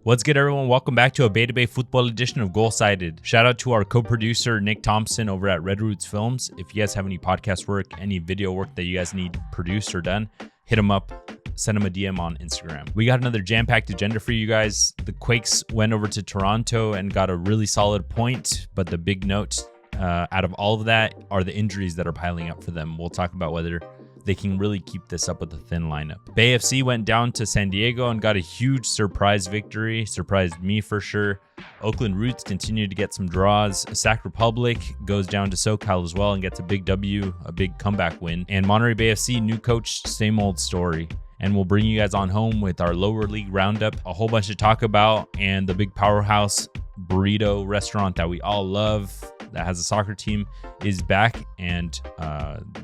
What's good, everyone? Welcome back to a Beta Bay football edition of Goal Sided. Shout out to our co-producer, Nick Thompson, over at Red Roots Films. If you guys have any podcast work, any video work that you guys need produced or done, hit him up, send him a DM on Instagram. We got another jam-packed agenda for you guys. The Quakes went over to Toronto and got a really solid point, but the big note out of all of that are the injuries that are piling up for them. We'll talk about whether they can really keep this up with a thin lineup. Bay FC went down to San Diego and got a huge surprise victory. Surprised me for sure. Oakland Roots continue to get some draws. Sac Republic goes down to SoCal as well and gets a big W, a big comeback win. And Monterey Bay FC, new coach, same old story. And we'll bring you guys on home with our lower league roundup, a whole bunch to talk about, and the big powerhouse burrito restaurant that we all love that has a soccer team is back, and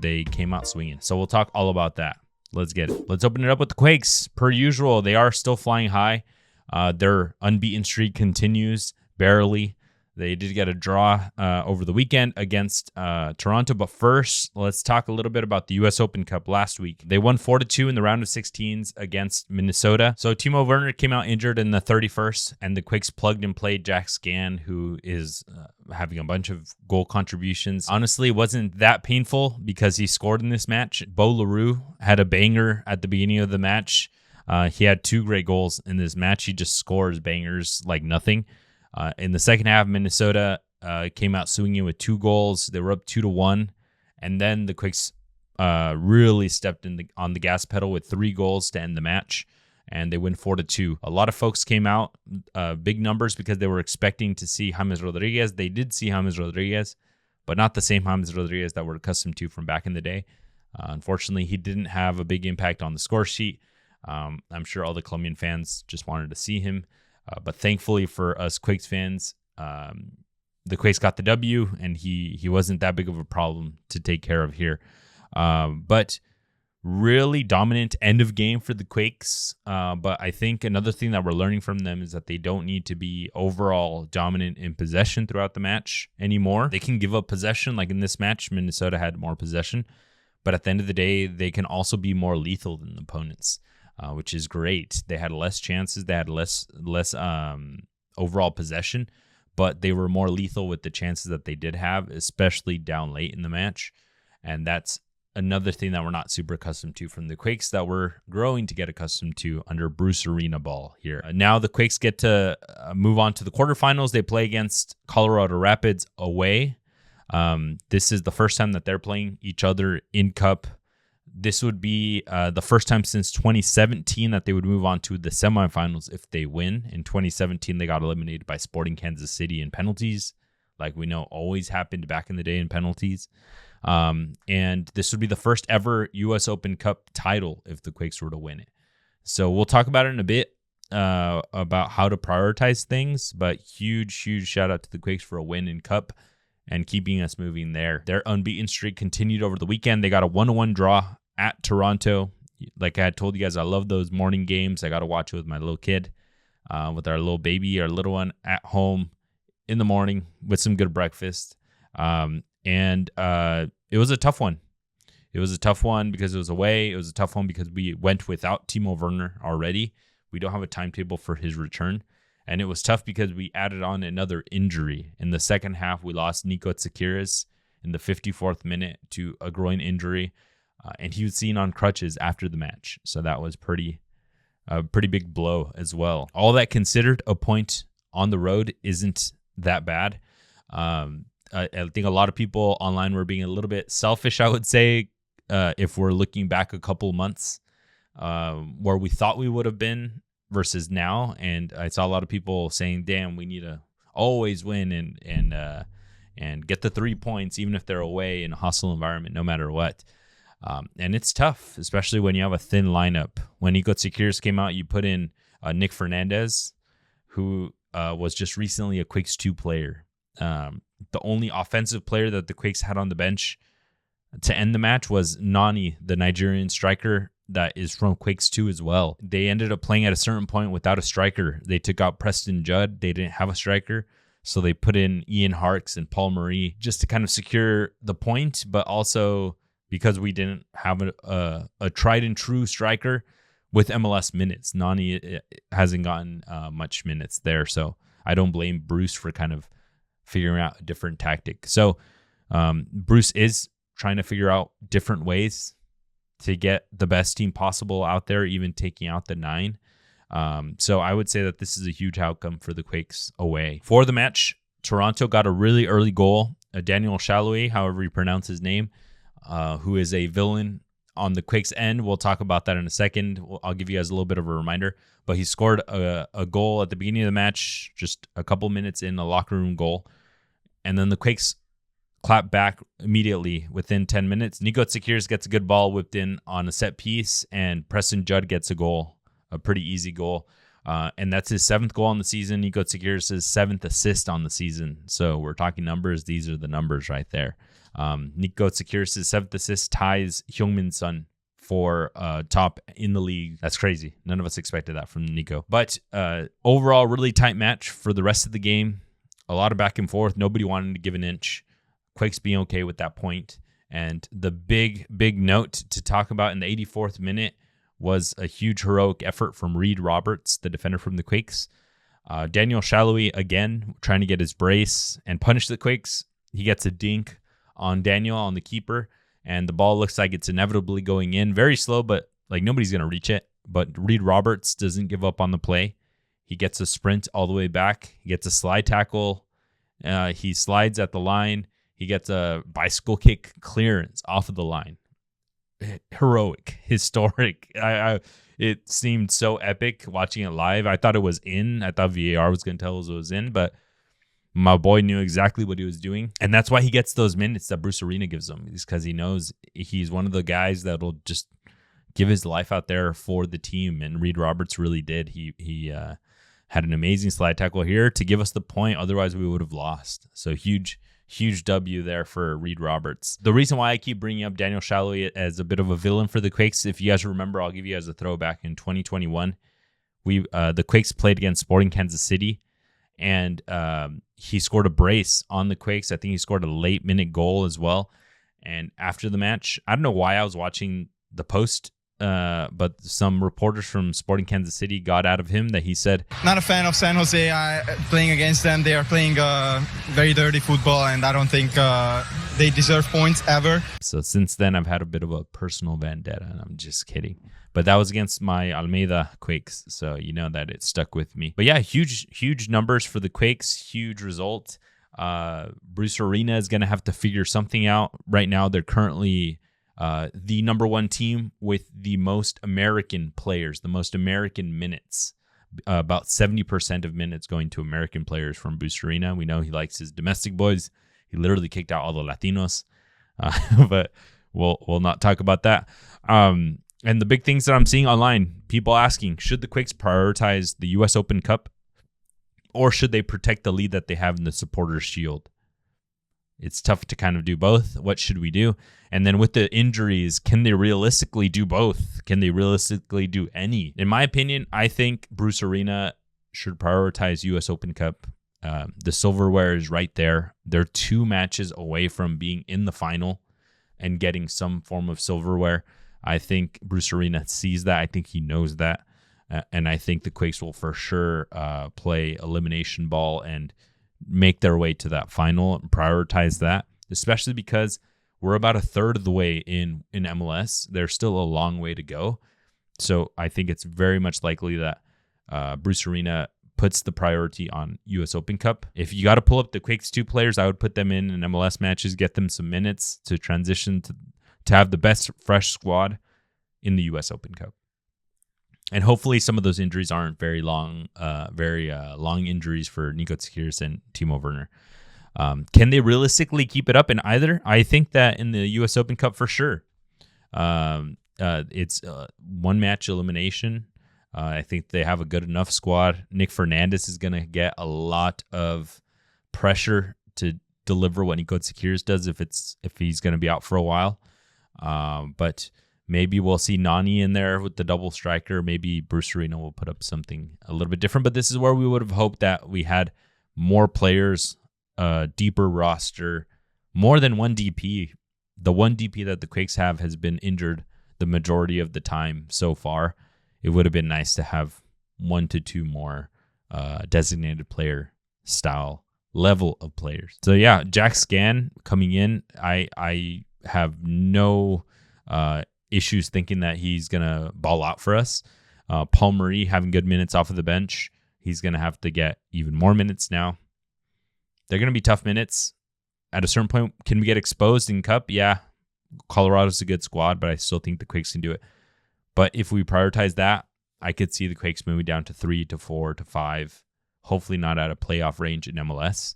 they came out swinging. So we'll talk all about that. Let's get it. Let's open it up with the Quakes. Per usual, they are still flying high. Their unbeaten streak continues barely. They did get a draw over the weekend against Toronto. But first, let's talk a little bit about the U.S. Open Cup last week. They won 4-2 in the round of 16s against Minnesota. So Timo Werner came out injured in the 31st, and the Quakes plugged and played Jack Scan, who is having a bunch of goal contributions. Honestly, it wasn't that painful because he scored in this match. Bo LaRue had a banger at the beginning of the match. He had 2 great goals in this match. He just scores bangers like nothing. In the second half, Minnesota came out swinging with 2 goals. They were up 2-1, and then the Quakes really stepped on the gas pedal with 3 goals to end the match, and they win 4-2. A lot of folks came out, big numbers, because they were expecting to see James Rodriguez. They did see James Rodriguez, but not the same James Rodriguez that we're accustomed to from back in the day. Unfortunately, he didn't have a big impact on the score sheet. I'm sure all the Colombian fans just wanted to see him. But thankfully for us Quakes fans, the Quakes got the W, and he wasn't that big of a problem to take care of here. But really dominant end of game for the Quakes. But I think another thing that we're learning from them is that they don't need to be overall dominant in possession throughout the match anymore. They can give up possession. Like in this match, Minnesota had more possession. But at the end of the day, they can also be more lethal than the opponents. Which is great. They had less chances. They had less overall possession, but they were more lethal with the chances that they did have, especially down late in the match. And that's another thing that we're not super accustomed to from the Quakes that we're growing to get accustomed to under Bruce Arena ball here. Now the Quakes get to move on to the quarterfinals. They play against Colorado Rapids away. This is the first time that they're playing each other in Cup. This would be the first time since 2017 that they would move on to the semifinals if they win. In 2017, they got eliminated by Sporting Kansas City in penalties, like we know always happened back in the day in penalties. And this would be the first ever U.S. Open Cup title if the Quakes were to win it. So we'll talk about it in a bit about how to prioritize things, but huge shout out to the Quakes for a win in Cup and keeping us moving there. Their unbeaten streak continued over the weekend. They got a 1-1 draw at Toronto. Like I had told you guys, I love those morning games. I got to watch it with my little kid, with our little baby, our little one at home in the morning with some good breakfast. And it was a tough one. It was a tough one because it was away. It was a tough one because we went without Timo Werner already. We don't have a timetable for his return. And it was tough because we added on another injury. In the second half, we lost Niko Tsakiris in the 54th minute to a groin injury. And he was seen on crutches after the match. So that was a pretty big blow as well. All that considered, a point on the road isn't that bad. I think a lot of people online were being a little bit selfish, I would say, if we're looking back a couple months where we thought we would have been versus now. And I saw a lot of people saying, damn, we need to always win and get the 3 points, even if they're away in a hostile environment, no matter what. And it's tough, especially when you have a thin lineup. When Niko Tsakiris came out, you put in Nick Fernandez, who was just recently a Quakes 2 player. The only offensive player that the Quakes had on the bench to end the match was Nani, the Nigerian striker that is from Quakes 2 as well. They ended up playing at a certain point without a striker. They took out Preston Judd. They didn't have a striker. So they put in Ian Harkes and Paul Marie just to kind of secure the point, but also because we didn't have a tried and true striker, with MLS minutes. Nani hasn't gotten much minutes there, so I don't blame Bruce for kind of figuring out a different tactic. So Bruce is trying to figure out different ways to get the best team possible out there, even taking out the 9. So I would say that this is a huge outcome for the Quakes away. For the match, Toronto got a really early goal. Daniel Shalhoub, however you pronounce his name, who is a villain on the Quakes end. We'll talk about that in a second. I'll give you guys a little bit of a reminder. But he scored a goal at the beginning of the match, just a couple minutes in, a locker room goal. And then the Quakes clapped back immediately within 10 minutes. Niko Tsakiris gets a good ball whipped in on a set piece, and Preston Judd gets a goal, a pretty easy goal. And that's his 7th goal on the season. Niko Tsakiris' 7th assist on the season. So we're talking numbers. These are the numbers right there. Niko Tsakiris' 7th assist ties Heung-min Son for top in the league. That's crazy. None of us expected that from Niko. But overall, really tight match for the rest of the game. A lot of back and forth. Nobody wanted to give an inch. Quakes being okay with that point. And the big note to talk about in the 84th minute was a huge heroic effort from Reid Roberts, the defender from the Quakes. Daniel Shalhoub, again, trying to get his brace and punish the Quakes. He gets a dink on Daniel, on the keeper, and the ball looks like it's inevitably going in. Very slow, but like nobody's going to reach it. But Reid Roberts doesn't give up on the play. He gets a sprint all the way back. He gets a slide tackle. He slides at the line. He gets a bicycle kick clearance off of the line. Heroic, historic. It seemed so epic watching it live. I thought it was in. I thought VAR was going to tell us it was in, but my boy knew exactly what he was doing. And that's why he gets those minutes that Bruce Arena gives him, is because he knows he's one of the guys that'll just give his life out there for the team. And Reid Roberts really did. He had an amazing slide tackle here to give us the point. Otherwise, we would have lost. So huge W there for Reid Roberts. The reason why I keep bringing up Daniel Shalhoub as a bit of a villain for the Quakes, if you guys remember, I'll give you guys a throwback. In 2021, the Quakes played against Sporting Kansas City, and he scored a brace on the Quakes. I think he scored a late minute goal as well. And after the match, I don't know why I was watching the post, but some reporters from Sporting Kansas City got out of him that he said, "Not a fan of San Jose. Playing against them, they are playing very dirty football, and I don't think they deserve points ever." So since then, I've had a bit of a personal vendetta, and I'm just kidding. But that was against my Almeida Quakes, so you know that it stuck with me. But yeah, huge numbers for the Quakes, huge result. Bruce Arena is going to have to figure something out. Right now, they're currently the number 1 team with the most American players, the most American minutes. About 70% of minutes going to American players from Bruce Arena. We know he likes his domestic boys. He literally kicked out all the Latinos, but we'll not talk about that. And the big things that I'm seeing online, people asking, should the Quakes prioritize the U.S. Open Cup, or should they protect the lead that they have in the Supporters' Shield? It's tough to kind of do both. What should we do? And then with the injuries, can they realistically do both? Can they realistically do any? In my opinion, I think Bruce Arena should prioritize U.S. Open Cup. The silverware is right there. They're 2 matches away from being in the final and getting some form of silverware. I think Bruce Arena sees that. I think he knows that. And I think the Quakes will for sure play elimination ball and make their way to that final and prioritize that, especially because we're about a third of the way in MLS. There's still a long way to go. So I think it's very much likely that Bruce Arena puts the priority on U.S. Open Cup. If you got to pull up the Quakes 2 players, I would put them in MLS matches, get them some minutes to transition to have the best fresh squad in the U.S. Open Cup. And hopefully some of those injuries aren't very long injuries for Niko Tsakiris and Timo Werner. Can they realistically keep it up in either? I think that in the U.S. Open Cup for sure. It's one match elimination. I think they have a good enough squad. Nick Fernandez is going to get a lot of pressure to deliver what Niko Tsakiris does if he's going to be out for a while. But maybe we'll see Nani in there with the double striker. Maybe Bruce Arena will put up something a little bit different. But this is where we would have hoped that we had more players, deeper roster, more than one DP. The one DP that the Quakes have has been injured the majority of the time so far. it would have been nice to have 1 to 2 more designated player style level of players. So yeah, Jack Scan coming in. I have no issues thinking that he's gonna ball out for us. Paul Marie having good minutes off of the bench. He's gonna have to get even more minutes now. They're gonna be tough minutes. At a certain point, can we get exposed in Cup? Yeah, Colorado's a good squad, but I still think the Quakes can do it. But if we prioritize that, I could see the Quakes moving down to 3 to 4 to 5. Hopefully not at a playoff range in MLS.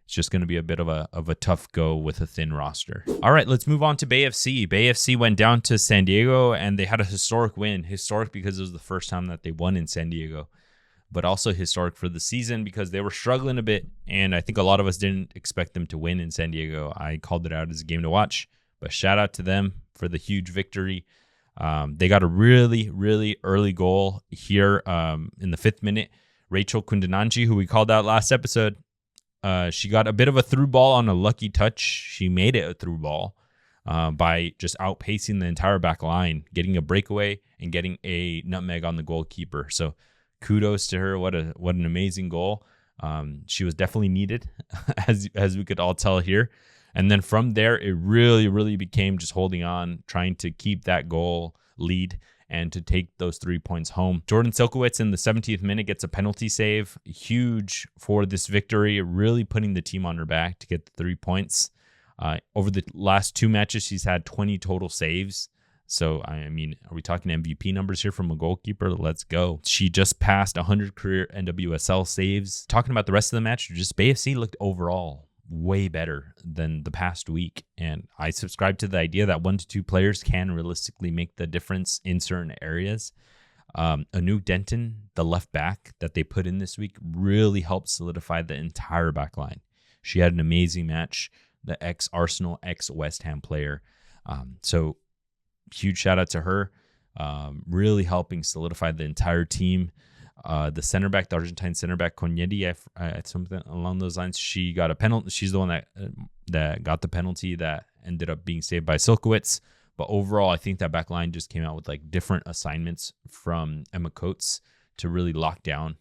It's just going to be a bit of a tough go with a thin roster. All right, let's move on to Bay FC. Bay FC went down to San Diego, and they had a historic win. Historic because it was the first time that they won in San Diego, but also historic for the season because they were struggling a bit, and I think a lot of us didn't expect them to win in San Diego. I called it out as a game to watch, but shout out to them for the huge victory. They got a really, really early goal here in the 5th minute. Racheal Kundananji, who we called out last episode, she got a bit of a through ball on a lucky touch. She made it a through ball by just outpacing the entire back line, getting a breakaway and getting a nutmeg on the goalkeeper. So kudos to her. What an amazing goal. She was definitely needed, as we could all tell here. And then from there, it really, really became just holding on, trying to keep that goal lead and to take those 3 points home. Jordan Silkowitz in the 70th minute gets a penalty save. Huge for this victory, really putting the team on her back to get the 3 points. Over the last 2 matches, she's had 20 total saves. So, I mean, are we talking MVP numbers here from a goalkeeper? Let's go. She just passed 100 career NWSL saves. Talking about the rest of the match, just Bay FC looked overall way better than the past week. And I subscribe to the idea that 1 to 2 players can realistically make the difference in certain areas. Anu Denton, the left back that they put in this week, really helped solidify the entire back line. She had an amazing match, the ex-Arsenal, ex-West Ham player. So huge shout out to her, really helping solidify the entire team. The center back, the Argentine center back, Cognetti, something along those lines. She got a penalty. She's the one that got the penalty that ended up being saved by Silkowitz. But overall, I think that back line just came out with like different assignments from Emma Coates to really lock down.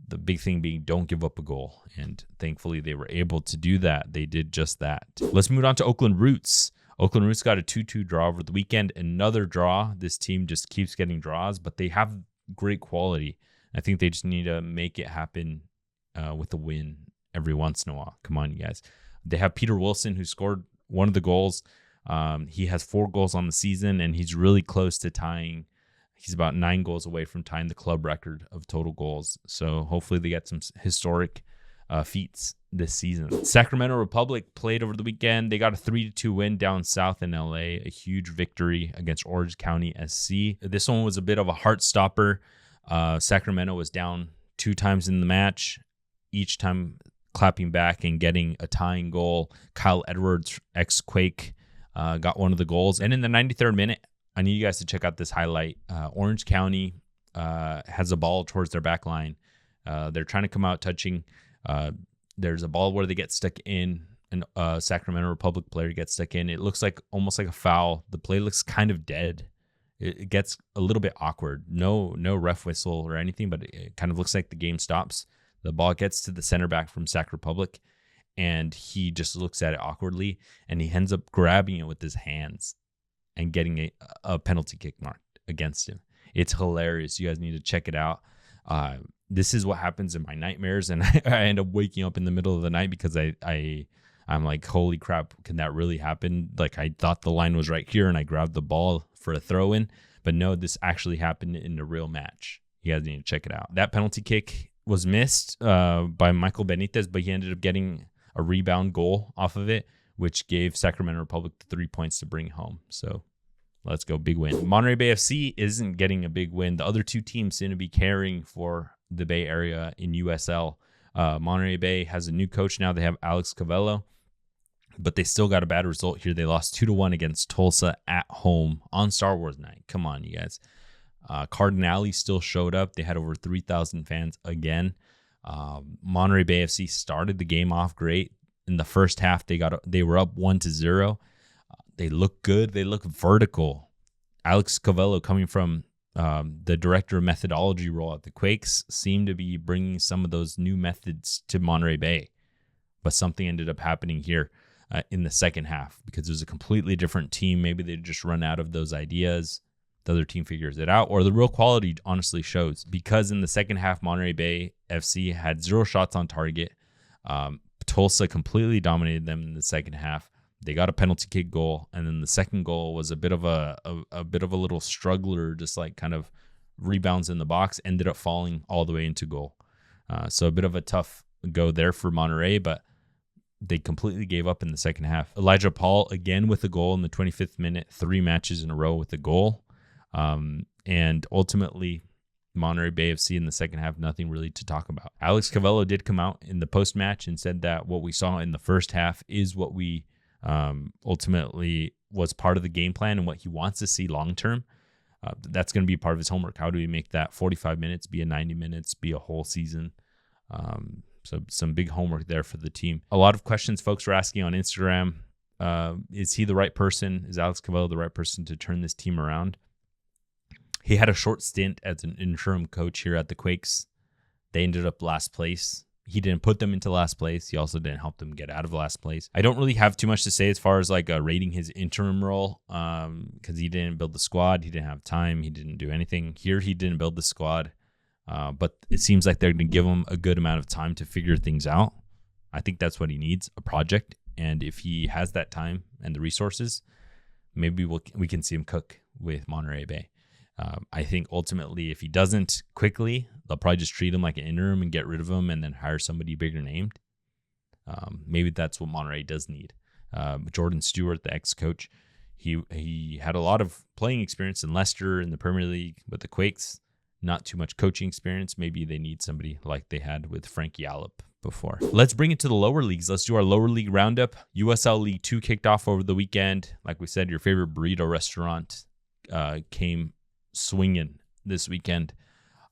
The big thing being don't give up a goal. And thankfully, they were able to do that. They did just that. Let's move on to Oakland Roots. Oakland Roots got a 2-2 draw over the weekend. Another draw. This team just keeps getting draws, but they have great quality. I think they just need to make it happen with a win every once in a while. Come on, you guys. They have Peter Wilson, who scored one of the goals. He has 4 goals on the season, and he's really close to tying. He's about 9 goals away from tying the club record of total goals. So hopefully they get some historic feats this season. Sacramento Republic played over the weekend. They got a 3-2 win down south in LA, a huge victory against Orange County SC. This one was a bit of a heart stopper. Sacramento was down 2 times in the match, each time clapping back and getting a tying goal. Kyle Edwards, ex-Quake, got one of the goals. And in the 93rd minute, I need you guys to check out this highlight. Orange County has a ball towards their back line. They're trying to come out touching. There's a ball where they get stuck in, and Sacramento Republic player gets stuck in. It looks like almost like a foul. The play looks kind of dead. It gets a little bit awkward. No ref whistle or anything, but it kind of looks like the game stops. The ball gets to the center back from Sac Republic, and he just looks at it awkwardly, and he ends up grabbing it with his hands and getting a penalty kick marked against him. It's hilarious. You guys need to check it out. This is what happens in my nightmares, and I end up waking up in the middle of the night because I'm like, holy crap, can that really happen? Like, I thought the line was right here, and I grabbed the ball for a throw-in, but no, this actually happened in a real match. You guys need to check it out. That penalty kick was missed by Michael Benitez, but he ended up getting a rebound goal off of it, which gave Sacramento Republic the 3 points to bring home. So let's go, big win. Monterey Bay FC isn't getting a big win. The other 2 teams seem to be caring for the Bay Area in USL. Monterey Bay has a new coach now. They have Alex Cavello, but they still got a bad result here. They lost 2-1 against Tulsa at home on Star Wars night. Come on, you guys. Cardinale still showed up. They had over 3,000 fans again. Monterey Bay FC started the game off great. In the first half, they were up 1-0. They look good. They look vertical. Alex Cavello coming from The director of methodology role at the Quakes seemed to be bringing some of those new methods to Monterey Bay. But something ended up happening here in the second half because it was a completely different team. Maybe they just run out of those ideas. The other team figures it out, or the real quality honestly shows. Because in the second half, Monterey Bay FC had 0 shots on target. Tulsa completely dominated them in the second half. They got a penalty kick goal, and then the second goal was a bit of a little struggler, just like kind of rebounds in the box, ended up falling all the way into goal. So a bit of a tough go there for Monterey, but they completely gave up in the second half. Elijah Paul again with a goal in the 25th minute, 3 matches in a row with a goal. And ultimately, Monterey Bay FC in the second half, nothing really to talk about. Alex Cavello did come out in the post-match and said that what we saw in the first half is what we ultimately was part of the game plan and what he wants to see long-term. That's going to be part of his homework. How do we make that 45 minutes be a 90 minutes, be a whole season? So some big homework there for the team. A lot of questions folks were asking on Instagram. Is he the right person? Is Alex Cavello the right person to turn this team around? He had a short stint as an interim coach here at the Quakes. They ended up last place. He didn't put them into last place. He also didn't help them get out of last place. I don't really have too much to say as far as like rating his interim role because he didn't build the squad. He didn't have time. He didn't do anything. Here he didn't build the squad. But it seems like they're going to give him a good amount of time to figure things out. I think that's what he needs, a project. And if he has that time and the resources, maybe we can see him cook with Monterey Bay. I think ultimately, if he doesn't quickly, they'll probably just treat him like an interim and get rid of him and then hire somebody bigger named. Maybe that's what Monterey does need. Jordan Stewart, the ex-coach, he had a lot of playing experience in Leicester in the Premier League with the Quakes. Not too much coaching experience. Maybe they need somebody like they had with Frankie Allop before. Let's bring it to the lower leagues. Let's do our lower league roundup. USL League 2 kicked off over the weekend. Like we said, your favorite burrito restaurant came swinging this weekend,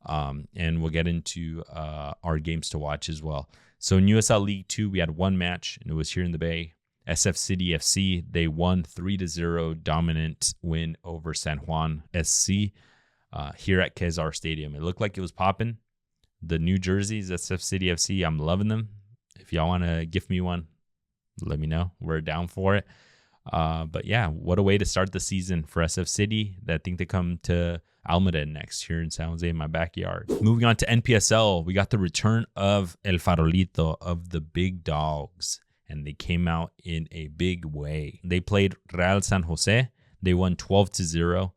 and we'll get into our games to watch as well. So in USL League 2, we had one match, and it was here in the Bay. SF City FC, they won 3-0 dominant win over San Juan SC here at Quezar Stadium. It looked like it was popping. The new jerseys, SF City FC, I'm loving them. If y'all want to gift me one, let me know. We're down for it. But yeah, what a way to start the season for SF City. I think they come to Almada next here in San Jose, in my backyard. Moving on to NPSL, we got the return of El Farolito, of the big dogs, and they came out in a big way. They played Real San Jose. They won 12-0.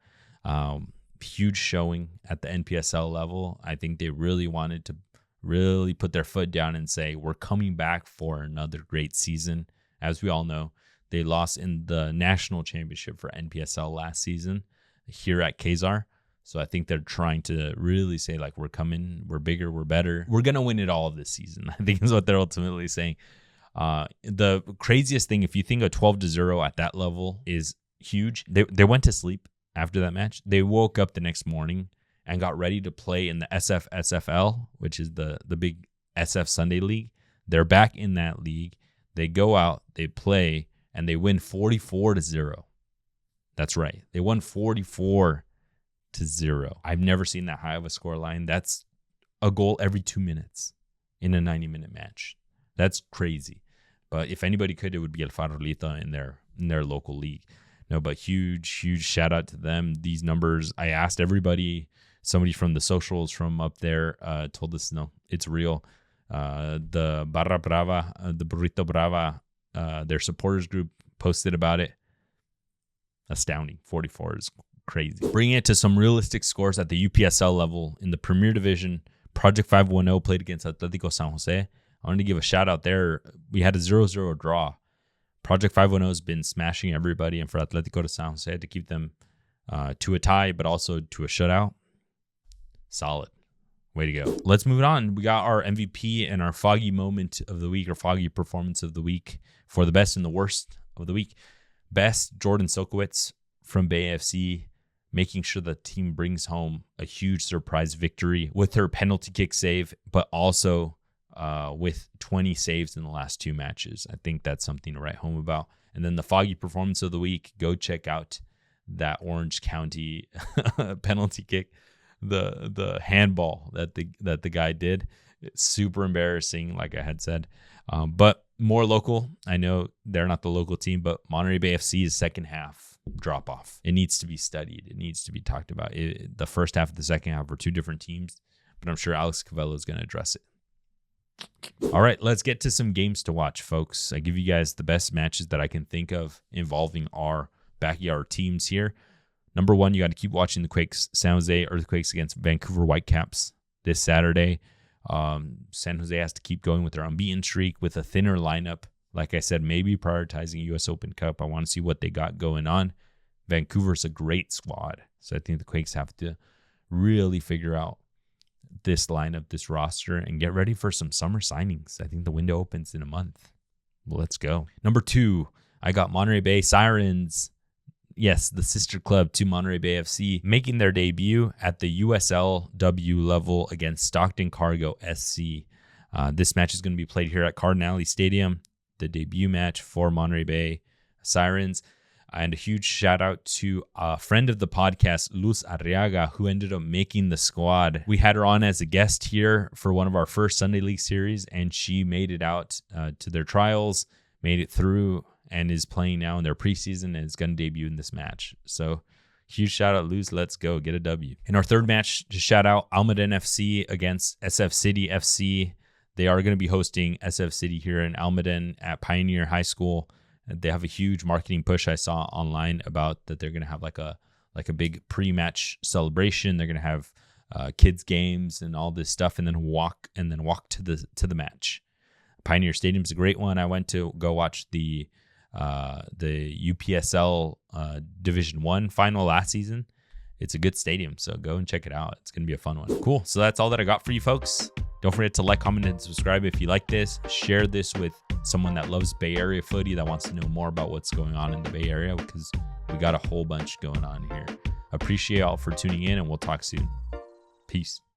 Huge showing at the NPSL level. I think they really wanted to really put their foot down and say, we're coming back for another great season. As we all know, they lost in the national championship for NPSL last season here at Quezar. So I think they're trying to really say, like, we're coming, we're bigger, we're better. We're going to win it all this season, I think is what they're ultimately saying. The craziest thing, if you think a 12-0 at that level is huge, they went to sleep after that match. They woke up the next morning and got ready to play in the SFL, which is the big SF Sunday League. They're back in that league. They go out, they play, and they win 44-0. That's right. They won 44-0. I've never seen that high of a score line. That's a goal every 2 minutes in a 90-minute match. That's crazy. But if anybody could, it would be El Farolito in their local league. No, but huge shout out to them. These numbers, I asked everybody. Somebody from the socials from up there told us, no, it's real. The Barra Brava, the Burrito Brava, their supporters group posted about it. Astounding. 44 is crazy. Bringing it to some realistic scores at the UPSL level in the Premier Division, Project 510 played against Atletico San Jose. I wanted to give a shout out there. We had a 0-0 draw. Project 510 has been smashing everybody, and for Atletico de San Jose to keep them to a tie, but also to a shutout, solid. Way to go. Let's move on. We got our MVP and our foggy moment of the week, or foggy performance of the week, for the best and the worst of the week. Best, Jordan Silkowitz from Bay FC, making sure the team brings home a huge surprise victory with her penalty kick save, but also with 20 saves in the last 2 matches. I think that's something to write home about. And then the foggy performance of the week, go check out that Orange County penalty kick, the handball that the guy did. It's super embarrassing, like I had said. But more local. I know they're not the local team, but Monterey Bay FC's second half drop off. It needs to be studied. It needs to be talked about. The first half and the second half were two different teams, but I'm sure Alex Cavello is going to address it. All right, let's get to some games to watch, folks. I give you guys the best matches that I can think of involving our backyard teams here. Number one, you got to keep watching the Quakes. San Jose Earthquakes against Vancouver Whitecaps this Saturday. San Jose has to keep going with their unbeaten streak with a thinner lineup. Like I said, maybe prioritizing U.S. Open Cup. I want to see what they got going on. Vancouver's a great squad, so I think the Quakes have to really figure out this lineup, this roster, and get ready for some summer signings. I think the window opens in a month. Well, let's go. Number two, I got Monterey Bay Sirens. Yes, the sister club to Monterey Bay FC, making their debut at the USLW level against Stockton Cargo SC. This match is going to be played here at Cardinale Stadium, the debut match for Monterey Bay Sirens. And a huge shout out to a friend of the podcast, Luz Arriaga, who ended up making the squad. We had her on as a guest here for one of our first Sunday League series, and she made it out to their trials, made it through, and is playing now in their preseason and is going to debut in this match. So huge shout out, Luz. Let's go get a W. In our third match, to shout out Almaden FC against SF City FC. They are going to be hosting SF City here in Almaden at Pioneer High School. They have a huge marketing push I saw online about that they're going to have like a big pre-match celebration. They're going to have kids games and all this stuff, and then walk to the match. Pioneer Stadium's a great one. I went to go watch the UPSL Division 1 final last season. It's a good stadium, so go and check it out. It's going to be a fun one. Cool. So that's all that I got for you folks. Don't forget to like, comment, and subscribe if you like this. Share this with someone that loves Bay Area footy, that wants to know more about what's going on in the Bay Area, because we got a whole bunch going on here. Appreciate y'all for tuning in, and we'll talk soon. Peace.